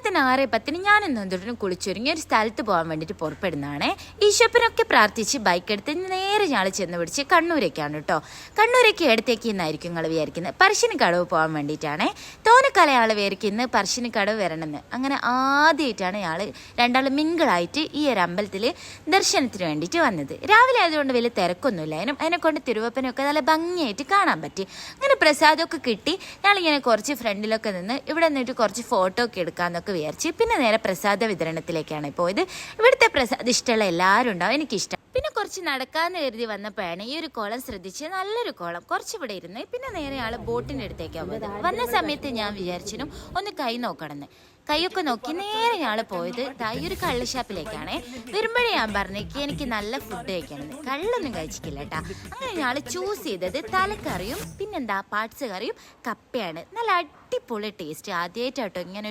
തന്നെ 6:10 ഞാനെന്ന് എന്തൊരു കുളിച്ചൊരുങ്ങി ഒരു സ്ഥലത്ത് പോകാൻ വേണ്ടിയിട്ട് പുറപ്പെടുന്നതാണേ. ഈശോപ്പനൊക്കെ പ്രാർത്ഥിച്ച് ബൈക്ക് എടുത്ത് നേരെ ഞങ്ങൾ ചെന്ന് പിടിച്ച് കണ്ണൂരേക്കാണ് കേട്ടോ. കണ്ണൂരേക്ക് എടുത്തേക്ക് ഇന്നായിരിക്കും നിങ്ങൾ വിചാരിക്കുന്നത് പറശ്ശിനിക്കടവ് പോകാൻ വേണ്ടിയിട്ടാണേ. തോന്നക്കാല ആൾ വിചാരിക്കും ഇന്ന് പറശ്ശിനിക്കടവ് വരണമെന്ന്. അങ്ങനെ ആദ്യമായിട്ടാണ് ഞങ്ങൾ രണ്ടാളും മിങ്കിളായിട്ട് ഈ ഒരു അമ്പലത്തിൽ ദർശനത്തിന് വേണ്ടിയിട്ട് വന്നത്. രാവിലെ ആയതുകൊണ്ട് വലിയ തിരക്കൊന്നുമില്ല. അതിനെക്കൊണ്ട് തിരുവപ്പനൊക്കെ നല്ല ഭംഗിയായിട്ട് കാണാൻ പറ്റി. അങ്ങനെ പ്രസാദമൊക്കെ കിട്ടി. ഞങ്ങളിങ്ങനെ കുറച്ച് ഫ്രണ്ടിലൊക്കെ നിന്ന് ഇവിടെ നിന്നിട്ട് കുറച്ച് ഫോട്ടോ ഒക്കെ എടുക്കാമെന്നൊക്കെ വിചാരിച്ച് പിന്നെ നേരെ പ്രസാദ വിതരണത്തിലേക്കാണ് പോയത്. ഇവിടുത്തെ പ്രസാദം ഇഷ്ടമുള്ള എല്ലാവരും ഉണ്ടാവും, എനിക്കിഷ്ടം. പിന്നെ കുറച്ച് നടക്കാമെന്ന് കരുതി വന്നപ്പോഴാണ് ഈ ഒരു കുളം ശ്രദ്ധിച്ച്. നല്ലൊരു കുളം, കുറച്ചിവിടെ ഇരുന്ന് പിന്നെ നേരെ ആൾ ബോട്ടിൻ്റെ അടുത്തേക്കാണ് പോയത്. വന്ന സമയത്ത് ഞാൻ വിചാരിച്ചിനും ഒന്ന് കൈ നോക്കണമെന്ന്. കൈയൊക്കെ നോക്കി നേരെ ഞങ്ങൾ പോയത് ഈ ഒരു കള്ളുഷാപ്പിലേക്കാണേ. വരുമ്പോഴേ ഞാൻ പറഞ്ഞേക്ക് എനിക്ക് നല്ല ഫുഡ് കഴിക്കണമെന്ന്. കള്ളൊന്നും കഴിച്ചിട്ടില്ല കേട്ടാ. അങ്ങനെ ഞങ്ങൾ ചൂസ് ചെയ്തത് തലക്കറിയും പിന്നെന്താ പാർട്സ് കറിയും കപ്പയാണ്. നല്ല അടിപൊളി ടേസ്റ്റ്. ആദ്യമായിട്ടാട്ടോ ഇങ്ങനെ ഒരു